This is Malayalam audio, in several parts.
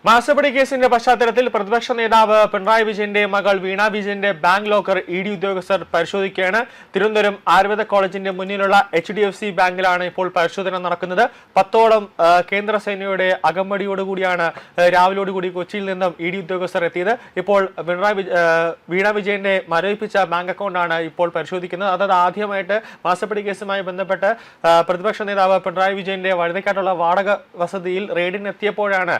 മാസപ്പടി കേസിന്റെ പശ്ചാത്തലത്തിൽ പ്രതിപക്ഷ നേതാവ് പിണറായി വിജയന്റെ മകൾ വീണ വിജയന്റെ ബാങ്ക് ലോക്കർ ഇഡി ഉദ്യോഗസ്ഥർ പരിശോധിക്കുകയാണ്. തിരുവനന്തപുരം ആയുർവേദ കോളേജിന്റെ മുന്നിലുള്ള HDFC ബാങ്കിലാണ് ഇപ്പോൾ പരിശോധന നടക്കുന്നത്. 10ഓളം കേന്ദ്ര സേനയുടെ അകമ്പടിയോടുകൂടിയാണ് രാവിലോടുകൂടി കൊച്ചിയിൽ നിന്നും ഇഡി ഉദ്യോഗസ്ഥർ എത്തിയത്. ഇപ്പോൾ വീണ വിജയന്റെ മരവിപ്പിച്ച ബാങ്ക് അക്കൗണ്ടാണ് ഇപ്പോൾ പരിശോധിക്കുന്നത്. അതായത് ആദ്യമായിട്ട് മാസപ്പടി കേസുമായി ബന്ധപ്പെട്ട് പ്രതിപക്ഷ നേതാവ് പിണറായി വിജയന്റെ വഴുതക്കാട്ടുള്ള വാടക വസതിയിൽ റെയ്ഡിനെത്തിയപ്പോഴാണ്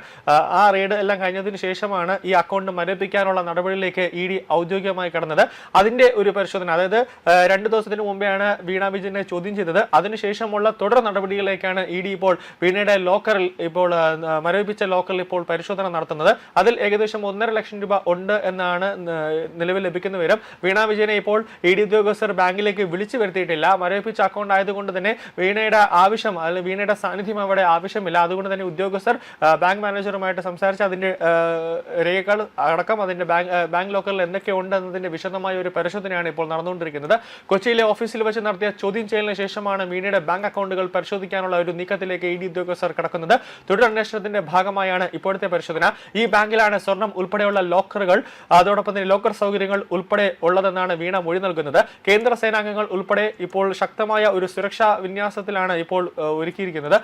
ആ റെയ്ഡ് എല്ലാം കഴിഞ്ഞതിന് ശേഷമാണ് ഈ അക്കൗണ്ട് മരവിപ്പിക്കാനുള്ള നടപടിയിലേക്ക് ഇഡി ഔദ്യോഗികമായി കടന്നത്. അതിന്റെ ഒരു പരിശോധന, അതായത് 2 ദിവസത്തിന് മുമ്പെയാണ് വീണ വിജയനെ ചോദ്യം ചെയ്തത്. അതിനുശേഷമുള്ള തുടർ നടപടികളിലേക്കാണ് ഇഡി ഇപ്പോൾ വീണയുടെ ലോക്കറിൽ ഇപ്പോൾ മരവിപ്പിച്ച ലോക്കറിൽ ഇപ്പോൾ പരിശോധന നടത്തുന്നത്. അതിൽ ഏകദേശം 1.5 ലക്ഷം രൂപ ഉണ്ട് എന്നാണ് നിലവിൽ ലഭിക്കുന്ന വിവരം. വീണ വിജയനെ ഇപ്പോൾ ഇഡി ഉദ്യോഗസ്ഥർ ബാങ്കിലേക്ക് വിളിച്ചു വരുത്തിയിട്ടില്ല. മരവിപ്പിച്ച അക്കൗണ്ട് ആയതുകൊണ്ട് തന്നെ വീണയുടെ ആവശ്യം അല്ലെങ്കിൽ വീണയുടെ സാന്നിധ്യം അവിടെ ആവശ്യമില്ല. അതുകൊണ്ട് തന്നെ ഉദ്യോഗസ്ഥർ ബാങ്ക് മാനേജറുമായിട്ട് സംസാരിച്ച് അതിന്റെ രേഖകൾ അടക്കം അതിന്റെ ബാങ്ക് ലോക്കറിൽ എന്തൊക്കെ ഉണ്ട് എന്നതിന്റെ വിശദമായ ഒരു പരിശോധനയാണ് ഇപ്പോൾ നടന്നുകൊണ്ടിരിക്കുന്നത്. കൊച്ചിയിലെ ഓഫീസിൽ വെച്ച് നടത്തിയ ചോദ്യം ചെയ്യലിന് ശേഷമാണ് വീണയുടെ ബാങ്ക് അക്കൗണ്ടുകൾ പരിശോധിക്കാനുള്ള ഒരു നീക്കത്തിലേക്ക് ഇഡി ഉദ്യോഗസ്ഥർ കടക്കുന്നത്. തുടരന്വേഷണത്തിന്റെ ഭാഗമായാണ് ഇപ്പോഴത്തെ പരിശോധന. ഈ ബാങ്കിലാണ് സ്വർണം ഉൾപ്പെടെയുള്ള ലോക്കറുകൾ, അതോടൊപ്പം തന്നെ ലോക്കർ സൗകര്യങ്ങൾ ഉൾപ്പെടെ ഉള്ളതെന്നാണ് വീണ മൊഴി നൽകുന്നത്. കേന്ദ്ര സേനാംഗങ്ങൾ ഉൾപ്പെടെ ഇപ്പോൾ ശക്തമായ ഒരു സുരക്ഷാ വിന്യാസത്തിലാണ് ഇപ്പോൾ ഒരുക്കിയിരിക്കുന്നത്.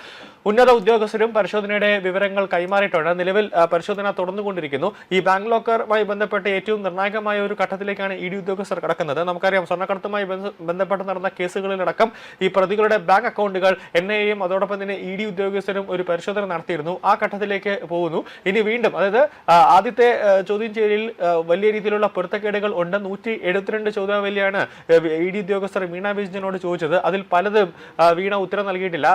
ഉന്നത ഉദ്യോഗസ്ഥരും പരിശോധനയുടെ വിവരങ്ങൾ കൈമാറിയിട്ടുണ്ട്. നിലവിൽ പരിശോധന തുടർന്നുകൊണ്ടിരിക്കുന്നു. ഈ ബാങ്ക് ലോക്കറുമായി ബന്ധപ്പെട്ട് ഏറ്റവും നിർണായകമായ ഒരു ഘട്ടത്തിലേക്കാണ് ഇഡി ഉദ്യോഗസ്ഥർ കടക്കുന്നത്. നമുക്കറിയാം, സ്വർണ്ണക്കടത്തുമായി ബന്ധപ്പെട്ട് നടന്ന കേസുകളിലടക്കം ഈ പ്രതികളുടെ ബാങ്ക് അക്കൗണ്ടുകൾ NIA-യും അതോടൊപ്പം തന്നെ ഇഡി ഉദ്യോഗസ്ഥരും ഒരു പരിശോധന നടത്തിയിരുന്നു. ആ ഘട്ടത്തിലേക്ക് പോകുന്നു. ഇനി വീണ്ടും, അതായത് ആദ്യത്തെ ചോദ്യം ചെയ്യലിൽ വലിയ രീതിയിലുള്ള പൊരുത്തക്കേടുകൾ ഉണ്ട്. 172 ചോദ്യാവലിയാണ് ഇഡി ഉദ്യോഗസ്ഥർ വീണ വിജയനോട് ചോദിച്ചത്. അതിൽ പലതും വീണ ഉത്തരം നൽകിയിട്ടില്ല.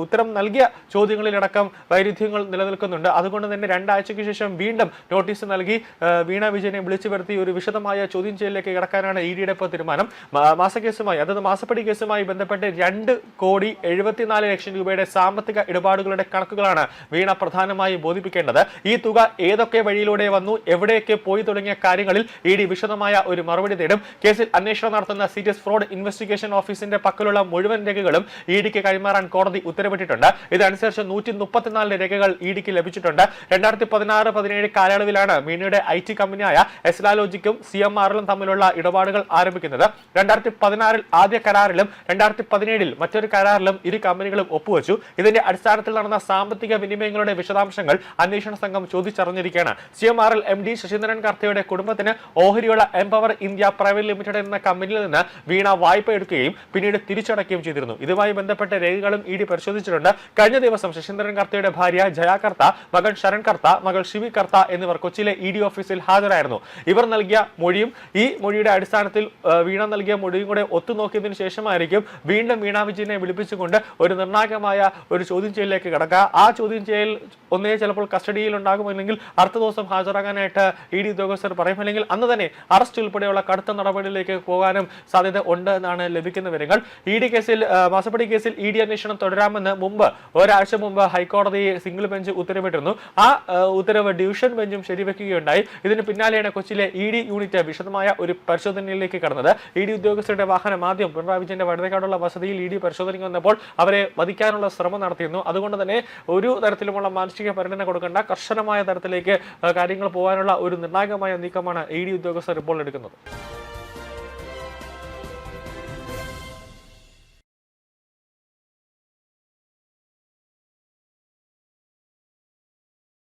ഉത്തരം നൽകിയ ചോദ്യങ്ങളിലടക്കം വൈരുദ്ധ്യങ്ങൾ നിലനിൽക്കുന്നുണ്ട്. അതുകൊണ്ട് തന്നെ 2 ആഴ്ചയ്ക്ക് ശേഷം വീണ്ടും നോട്ടീസ് നൽകി വീണ വിജയനെ വിളിച്ചു വരുത്തി ഒരു വിശദമായ ചോദ്യം ചെയ്യലിലേക്ക് കടക്കാനാണ് ഇഡിയുടെ ഇപ്പോൾ തീരുമാനം. മാസക്കേസുമായി, അതായത് മാസപ്പടി കേസുമായി ബന്ധപ്പെട്ട് 2,74 ലക്ഷം രൂപയുടെ സാമ്പത്തിക ഇടപാടുകളുടെ കണക്കുകളാണ് വീണ പ്രധാനമായും ബോധിപ്പിക്കേണ്ടത്. ഈ തുക ഏതൊക്കെ വഴിയിലൂടെ വന്നു, എവിടെയൊക്കെ പോയി തുടങ്ങിയ കാര്യങ്ങളിൽ ഇഡി വിശദമായ ഒരു മറുപടി തേടും. കേസിൽ അന്വേഷണം നടത്തുന്ന സീരിയസ് ഫ്രോഡ് ഇൻവെസ്റ്റിഗേഷൻ ഓഫീസിന്റെ പക്കലുള്ള മുഴുവൻ രേഖകളും ഇഡിക്ക് കൈമാറാൻ കോടതി ഉത്തരവിട്ടിട്ടുണ്ട്. ഇതനുസരിച്ച് 134 രേഖകൾ ഇഡിക്ക് ലഭിച്ചിട്ടുണ്ട്. 2016-17 കാലയളവിലാണ് വീണയുടെ IT കമ്പനിയായ എസ്ലാലോജിക്കും CMRലും തമ്മിലുള്ള ഇടപാടുകൾ ആരംഭിക്കുന്നത്. 2016 ആദ്യ കരാറിലും 2017 മറ്റൊരു കരാറിലും ഇരു കമ്പനികളും ഒപ്പുവെച്ചു. ഇതിന്റെ അടിസ്ഥാനത്തിൽ നടന്ന സാമ്പത്തിക വിനിമയങ്ങളുടെ വിശദാംശങ്ങൾ അന്വേഷണ സംഘം ചോദിച്ചറിഞ്ഞിരിക്കുകയാണ്. CMRL MD ശശീന്ദ്രൻ കർത്തയുടെ കുടുംബത്തിന് ഓഹരിയുള്ള എംപവർ ഇന്ത്യ പ്രൈവറ്റ് ലിമിറ്റഡ് എന്ന കമ്പനിയിൽ നിന്ന് വീണ വായ്പ എടുക്കുകയും പിന്നീട് തിരിച്ചടക്കുകയും ചെയ്തിരുന്നു. ഇതുമായി ബന്ധപ്പെട്ട രേഖകളും ഇഡി പരിശോധിച്ചിട്ടുണ്ട്. കഴിഞ്ഞ ദിവസം ശശീന്ദ്രൻ കർത്തയുടെ ഭാര്യ ജയ കർത്ത, മകൻ ശരൺ കർത്ത, മകൾ ഷിവി കർത്ത എന്നിവർ കൊച്ചിയിലെ ഇഡി ഓഫീസിൽ ഹാജരായിരുന്നു. ഇവർ നൽകിയ മൊഴിയും ഈ മൊഴിയുടെ അടിസ്ഥാനത്തിൽ വീണ നൽകിയ മൊഴിയും കൂടെ ഒത്തുനോക്കിയതിനു ശേഷമായിരിക്കും വീണ്ടും വീണ വിജയനെ വിളിപ്പിച്ചുകൊണ്ട് ഒരു നിർണായകമായ ഒരു ചോദ്യം ചെയ്യലിലേക്ക് കടക്കുക. ആ ചോദ്യം ചെയ്യൽ ഒന്നേ ചിലപ്പോൾ കസ്റ്റഡിയിൽ ഉണ്ടാകും, അല്ലെങ്കിൽ അടുത്ത ദിവസം ഹാജരാകാനായിട്ട് ഇഡി ഉദ്യോഗസ്ഥർ പറയും, അല്ലെങ്കിൽ അന്ന് തന്നെ അറസ്റ്റ് ഉൾപ്പെടെയുള്ള കടുത്ത നടപടികളിലേക്ക് പോകാനും സാധ്യത ഉണ്ട് എന്നാണ് ലഭിക്കുന്ന വിവരങ്ങൾ. മാസപ്പടി കേസിൽ ഇഡി അന്വേഷണം തുടരാമെന്ന് ഒരാഴ്ച മുമ്പ് ഹൈക്കോടതി സിംഗിൾ ബെഞ്ച് ഉത്തരവിട്ടിരുന്നു. ആ ഉത്തരവ് ഡിവിഷൻ ബെഞ്ചും ശരിവെക്കുകയുണ്ടായി. ഇതിന് പിന്നാലെയാണ് കൊച്ചിയിലെ ഇഡി യൂണിറ്റ് വിശദമായ ഒരു പരിശോധനയിലേക്ക് കടന്നത്. ഇഡി ഉദ്യോഗസ്ഥരുടെ വാഹനം ആദ്യം പിണറായി വിജയന്റെ വഴുതക്കാടുള്ള വസതിയിൽ ഇഡി പരിശോധനയ്ക്ക് വന്നപ്പോൾ അവരെ വധിക്കാനുള്ള ശ്രമം നടത്തിയിരുന്നു. അതുകൊണ്ട് തന്നെ ഒരു തരത്തിലുമുള്ള മാനസിക പരിഗണന കൊടുക്കേണ്ട കർശനമായ തരത്തിലേക്ക് കാര്യങ്ങൾ പോകാനുള്ള ഒരു നിർണായകമായ നീക്കമാണ് ഇഡി ഉദ്യോഗസ്ഥർ ഇപ്പോൾ എടുക്കുന്നത്.